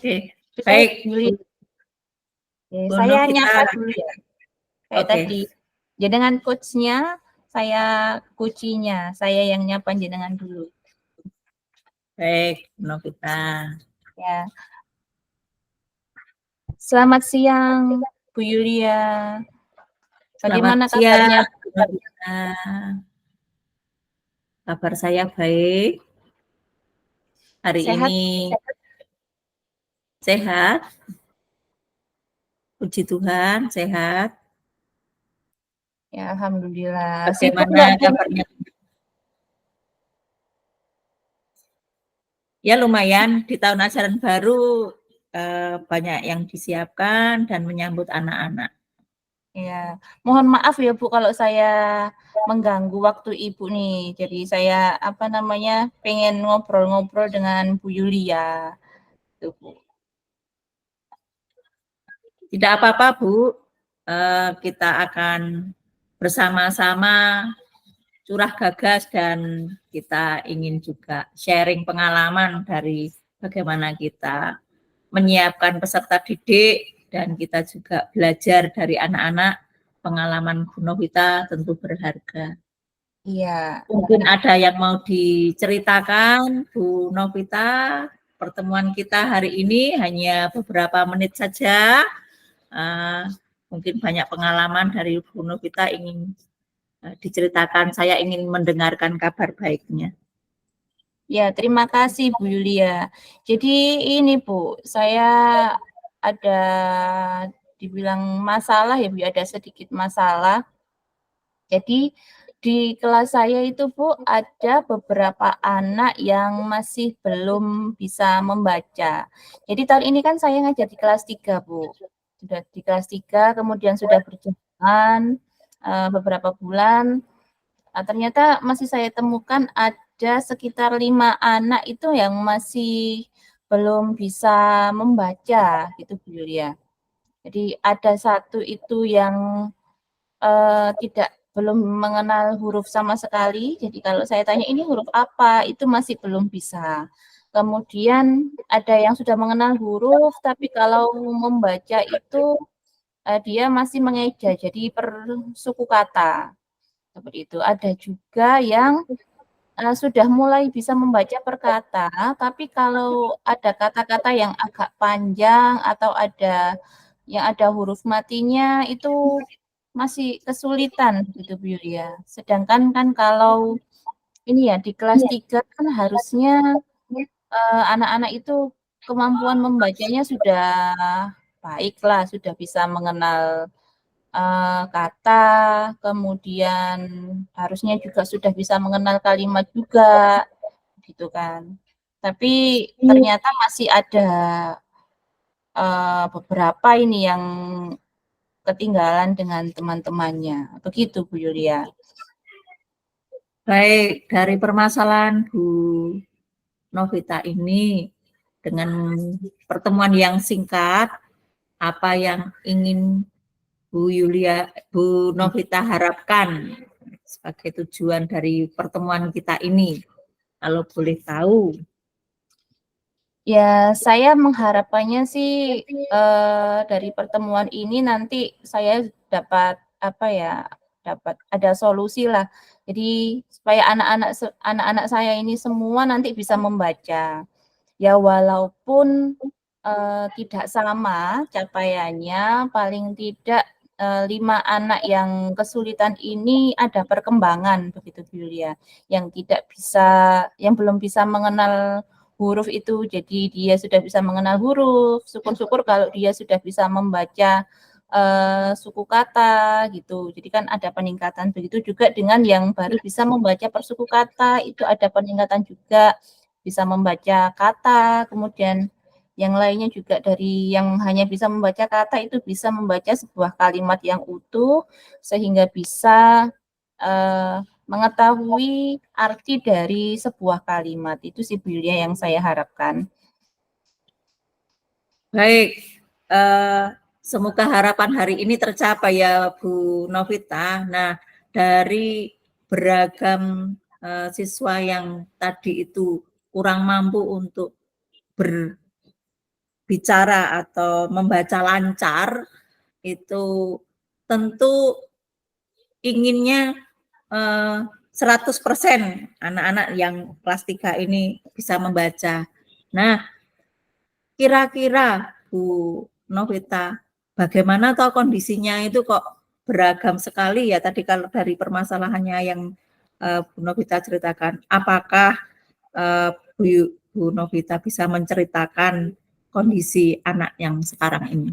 Oke, Bisa baik. Yulia. Oke, Bu saya Novita. nyapa dulu ya. Kayak Oke, tadi. Jenengan coachnya, saya kucinya. Saya yang nyapa jenengan dulu. baik, Bu Novita. Ya. Selamat siang, Bu Yulia. Selamat Bagaimana siang, kabarnya? Bu Novita. Kabar saya baik. Hari Sehat? ini sehat. Puji Tuhan, sehat. Ya, alhamdulillah. Sibuk Bagaimana nggak, Bu? kabarnya? Ya lumayan, di tahun ajaran baru banyak yang disiapkan dan menyambut anak-anak. Ya, mohon maaf ya Bu kalau saya mengganggu waktu Ibu nih. Jadi saya pengen ngobrol-ngobrol dengan Bu Yulia. Tuh, Bu. Tidak apa-apa, Bu. Kita akan bersama-sama curah gagas dan kita ingin juga sharing pengalaman dari bagaimana kita menyiapkan peserta didik dan kita juga belajar dari anak-anak. Pengalaman Bu Novita tentu berharga. Iya. Mungkin ada yang mau diceritakan, Bu Novita. Pertemuan kita hari ini hanya beberapa menit saja. Mungkin banyak pengalaman dari Bu Novita ingin diceritakan. Saya ingin mendengarkan kabar baiknya. Ya, terima kasih Bu Yulia. Jadi ini Bu, saya ada dibilang masalah ya Bu, ada sedikit masalah. Jadi di kelas saya itu Bu ada beberapa anak yang masih belum bisa membaca. Jadi tahun ini kan saya ngajar di kelas 3 Bu. Sudah di kelas 3, kemudian sudah berjalan beberapa bulan. Ternyata masih saya temukan ada sekitar 5 anak itu yang masih belum bisa membaca gitu Bu Yulia. Jadi ada satu itu yang belum mengenal huruf sama sekali. Jadi kalau saya tanya ini huruf apa, itu masih belum bisa. Kemudian ada yang sudah mengenal huruf, tapi kalau membaca itu dia masih mengeja, jadi per suku kata. Seperti itu. Ada juga yang sudah mulai bisa membaca per kata, tapi kalau ada kata-kata yang agak panjang atau ada huruf matinya itu masih kesulitan gitu Bu Yulia. Sedangkan kan kalau ini ya di kelas 3 kan harusnya anak-anak itu kemampuan membacanya sudah baik lah, sudah bisa mengenal kata, kemudian harusnya juga sudah bisa mengenal kalimat juga, gitu kan. Tapi ternyata masih ada beberapa ini yang ketinggalan dengan teman-temannya. Begitu Bu Yulia. Baik, dari permasalahan Bu Novita ini dengan pertemuan yang singkat, apa yang ingin Bu Novita harapkan sebagai tujuan dari pertemuan kita ini? Kalau boleh tahu. Ya, saya mengharapkannya sih dari pertemuan ini nanti saya dapat dapat ada solusi lah. Jadi supaya anak-anak saya ini semua nanti bisa membaca. Ya walaupun tidak sama capaiannya, paling tidak 5 anak yang kesulitan ini ada perkembangan begitu Bu Yulia, yang belum bisa mengenal huruf itu, jadi dia sudah bisa mengenal huruf, syukur-syukur kalau dia sudah bisa membaca suku kata gitu. Jadi kan ada peningkatan, begitu juga dengan yang baru bisa membaca per suku kata, itu ada peningkatan juga, bisa membaca kata, kemudian yang lainnya juga dari yang hanya bisa membaca kata itu bisa membaca sebuah kalimat yang utuh sehingga bisa mengetahui arti dari sebuah kalimat. Itu sih Bu Yulia yang saya harapkan. Baik, semoga harapan hari ini tercapai ya Bu Novita. Nah, dari beragam siswa yang tadi itu kurang mampu untuk bicara atau membaca lancar, itu tentu inginnya 100% anak-anak yang kelas 3 ini bisa membaca. Nah, kira-kira Bu Novita, bagaimana toh kondisinya itu kok beragam sekali ya tadi kalau dari permasalahannya yang Bu Novita ceritakan. Apakah Bu Novita bisa menceritakan kondisi anak yang sekarang ini?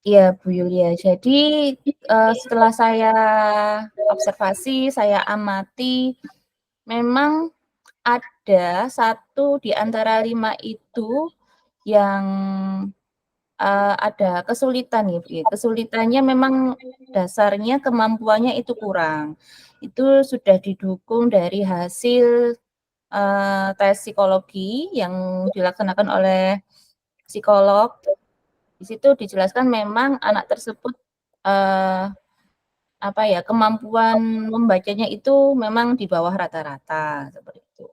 Iya, Bu Yulia. Jadi setelah saya observasi, saya amati, memang ada 1 di antara 5 itu yang ada kesulitan ya, Bu, ya. Kesulitannya memang dasarnya kemampuannya itu kurang. Itu sudah didukung dari hasil tes psikologi yang dilaksanakan oleh psikolog. Di situ dijelaskan memang anak tersebut, apa ya, kemampuan membacanya itu memang di bawah rata-rata, seperti itu.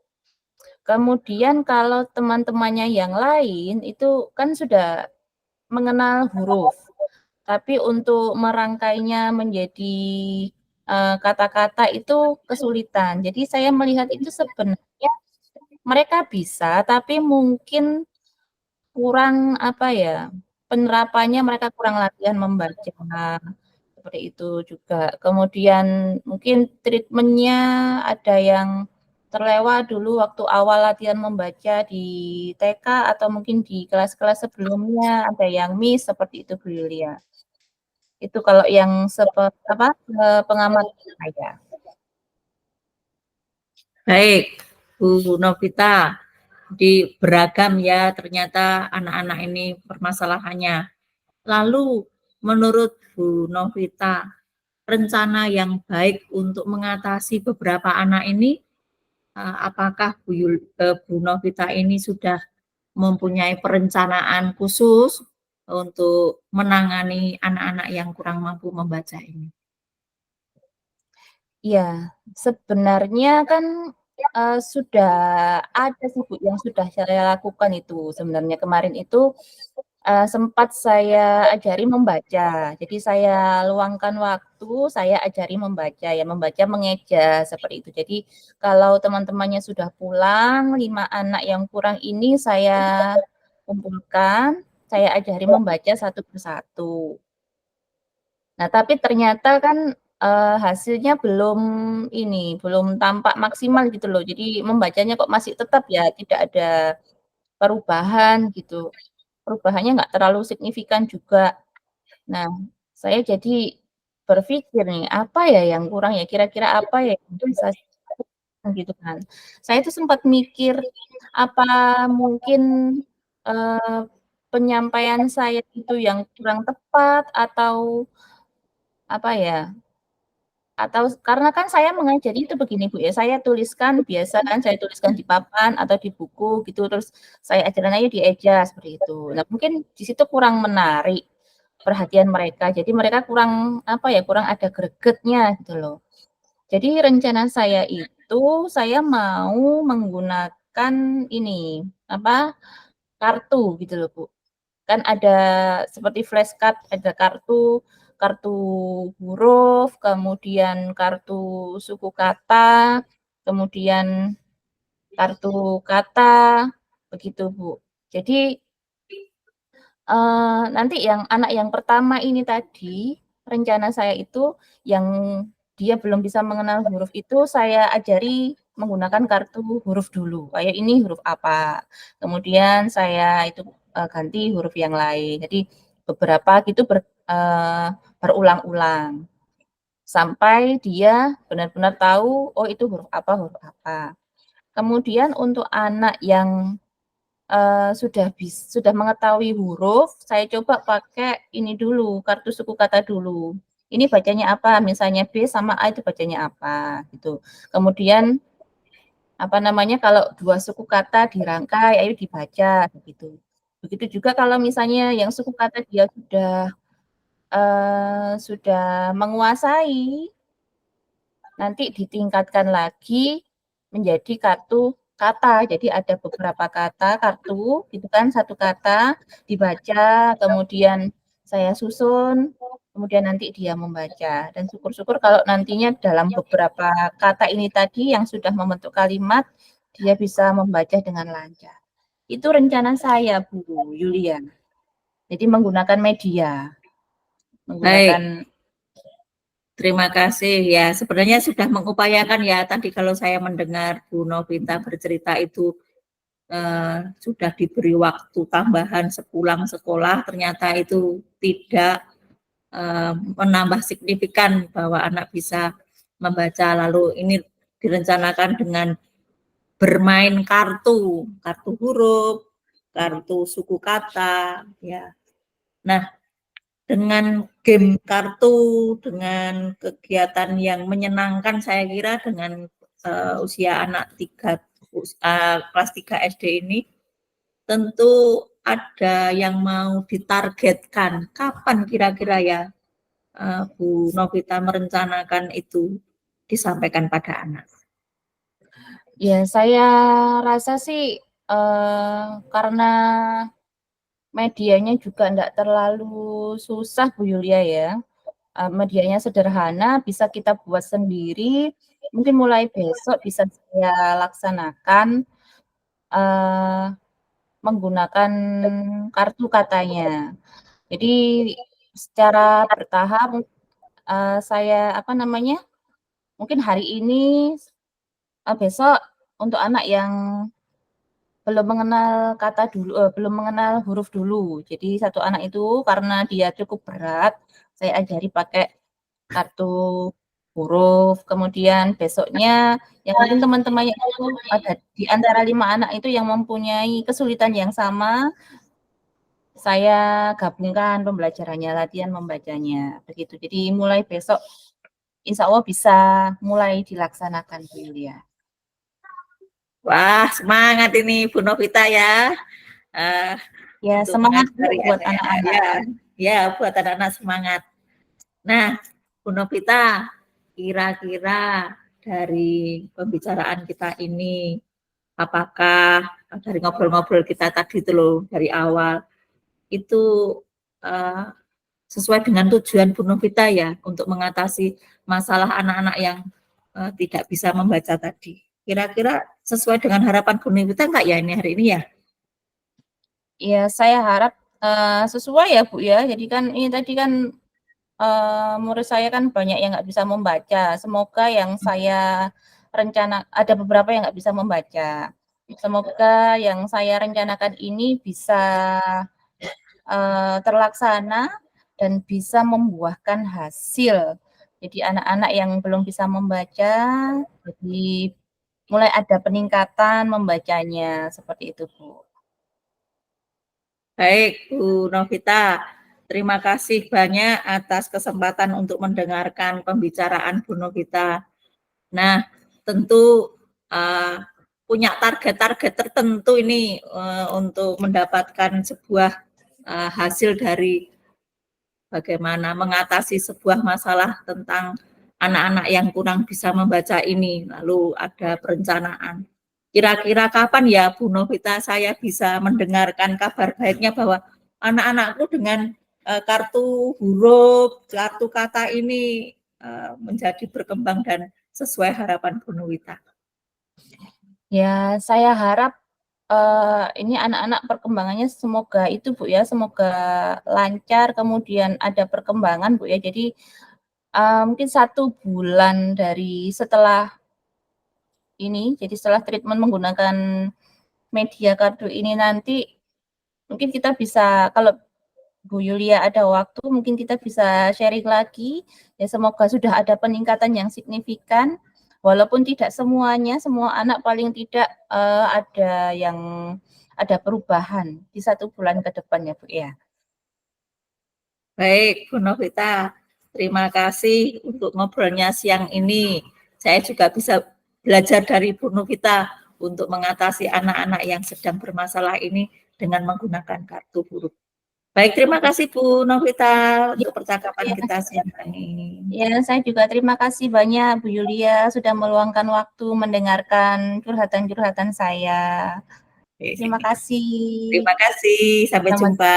Kemudian kalau teman-temannya yang lain itu kan sudah mengenal huruf, tapi untuk merangkainya menjadi kata-kata itu kesulitan. Jadi saya melihat itu sebenarnya mereka bisa, tapi mungkin kurang, apa ya, penerapannya mereka kurang latihan membaca, seperti itu juga. Kemudian mungkin treatment-nya ada yang terlewat dulu waktu awal latihan membaca di TK atau mungkin di kelas-kelas sebelumnya, ada yang miss, seperti itu Bu Yulia. Itu kalau yang pengamatan saya. Baik, Bu Novita, di beragam ya ternyata anak-anak ini permasalahannya. Lalu menurut Bu Novita, rencana yang baik untuk mengatasi beberapa anak ini, apakah Bu Novita ini sudah mempunyai perencanaan khusus untuk menangani anak-anak yang kurang mampu membaca ini? Iya, sebenarnya kan, sudah ada sih Bu yang sudah saya lakukan itu. Sebenarnya kemarin itu, sempat saya ajari membaca. Jadi saya luangkan waktu, saya ajari membaca, ya membaca, mengeja, seperti itu. Jadi kalau teman-temannya sudah pulang, 5 anak yang kurang ini saya kumpulkan, saya ajari membaca satu persatu. Nah, tapi ternyata kan, hasilnya belum tampak maksimal gitu loh. Jadi membacanya kok masih tetap ya tidak ada perubahan gitu. Perubahannya nggak terlalu signifikan juga. Nah, saya jadi berpikir nih, apa ya yang kurang ya, kira-kira apa ya yang bisa gitu kan. Saya tuh sempat mikir, apa mungkin, eee, penyampaian saya itu yang kurang tepat apa ya, atau karena kan saya mengajari itu begini Bu ya, saya tuliskan biasa kan, saya tuliskan di papan atau di buku gitu, terus saya ajaran aja dieja, seperti itu. Nah, mungkin di situ kurang menarik perhatian mereka, jadi mereka kurang, apa ya, kurang ada gregetnya gitu loh. Jadi rencana saya itu, saya mau menggunakan ini, apa, kartu gitu loh Bu. Kan ada seperti flashcard, ada kartu kartu huruf, kemudian kartu suku kata, kemudian kartu kata, begitu, Bu. Jadi, nanti yang anak yang pertama ini tadi, rencana saya itu yang dia belum bisa mengenal huruf itu saya ajari menggunakan kartu huruf dulu, kayak ini huruf apa, kemudian saya itu, ganti huruf yang lain. Jadi beberapa gitu berulang-ulang, sampai dia benar-benar tahu, oh itu huruf apa. Kemudian untuk anak yang sudah mengetahui huruf, saya coba pakai ini dulu, kartu suku kata dulu. Ini bacanya apa, misalnya B sama A itu bacanya apa, gitu. Kemudian, apa namanya, kalau 2 suku kata dirangkai, ayo dibaca, begitu. Begitu juga kalau misalnya yang suku kata dia sudah menguasai, nanti ditingkatkan lagi menjadi kartu kata. Jadi ada beberapa kata, kartu, gitu kan, satu kata dibaca, kemudian saya susun, kemudian nanti dia membaca. Dan syukur-syukur kalau nantinya dalam beberapa kata ini tadi yang sudah membentuk kalimat, dia bisa membaca dengan lancar. Itu rencana saya, Bu Yulia. Jadi menggunakan media, menggunakan. Baik, terima kasih ya. Sebenarnya sudah mengupayakan ya. Tadi kalau saya mendengar Bu Novita bercerita itu sudah diberi waktu tambahan sepulang sekolah, ternyata itu tidak menambah signifikan bahwa anak bisa membaca. Lalu ini direncanakan dengan bermain kartu, kartu huruf, kartu suku kata, ya. Nah, dengan game kartu, dengan kegiatan yang menyenangkan, saya kira dengan usia anak kelas 3 SD ini, tentu ada yang mau ditargetkan. Kapan kira-kira ya Bu Novita merencanakan itu disampaikan pada anak? Ya, saya rasa sih karena medianya juga enggak terlalu susah Bu Yulia ya. Medianya sederhana, bisa kita buat sendiri. Mungkin mulai besok bisa saya laksanakan menggunakan kartu katanya. Jadi secara bertahap saya mungkin hari ini, besok untuk anak yang belum mengenal kata dulu, belum mengenal huruf dulu. Jadi satu anak itu karena dia cukup berat, saya ajari pakai kartu huruf, kemudian besoknya yang mungkin teman-temannya itu ada di antara 5 anak itu yang mempunyai kesulitan yang sama, saya gabungkan pembelajarannya, latihan membacanya, begitu. Jadi mulai besok insya Allah bisa mulai dilaksanakan Bu Yulia. Wah, semangat ini Bu Novita ya. Ya, Untuk semangat mengajari buat anak-anak. anak-anak. Ya, buat anak-anak semangat. Nah, Bu Novita, kira-kira dari pembicaraan kita ini, apakah dari ngobrol-ngobrol kita tadi itu loh, dari awal, itu sesuai dengan tujuan Bu Novita ya, untuk mengatasi masalah anak-anak yang tidak bisa membaca tadi. Kira-kira sesuai dengan harapan Bu Novita enggak ya ini hari ini ya? Ya, saya harap sesuai ya Bu ya. Jadi kan ini tadi kan murid saya kan banyak yang nggak bisa membaca. Semoga yang saya ada beberapa yang nggak bisa membaca. Semoga yang saya rencanakan ini bisa terlaksana dan bisa membuahkan hasil. Jadi anak-anak yang belum bisa membaca, jadi mulai ada peningkatan membacanya, seperti itu Bu. Baik, Bu Novita. Terima kasih banyak atas kesempatan untuk mendengarkan pembicaraan Bu Novita. Nah, tentu punya target-target tertentu ini untuk mendapatkan sebuah hasil dari bagaimana mengatasi sebuah masalah tentang anak-anak yang kurang bisa membaca ini. Lalu ada perencanaan. Kira-kira kapan ya Bu Novita saya bisa mendengarkan kabar baiknya bahwa anak-anakku dengan kartu huruf, kartu kata ini menjadi berkembang dan sesuai harapan Bu Novita. Ya, saya harap ini anak-anak perkembangannya semoga itu Bu ya, semoga lancar, kemudian ada perkembangan Bu ya. Jadi mungkin 1 bulan dari setelah ini, jadi setelah treatment menggunakan media kartu ini nanti, mungkin kita bisa kalau Bu Yulia ada waktu, mungkin kita bisa sharing lagi, ya semoga sudah ada peningkatan yang signifikan, walaupun tidak semuanya, semua anak paling tidak ada perubahan di 1 bulan ke depan ya Bu ya. Baik, Bu Novita, terima kasih untuk ngobrolnya siang ini. Saya juga bisa belajar dari Bu Novita untuk mengatasi anak-anak yang sedang bermasalah ini dengan menggunakan kartu huruf. Baik, terima kasih Bu Novita Ya, untuk percakapan ya, kita siang ini. ya, saya juga terima kasih banyak Bu Yulia sudah meluangkan waktu mendengarkan curhatan-curhatan saya. Terima kasih. Terima kasih, sampai Selamat jumpa.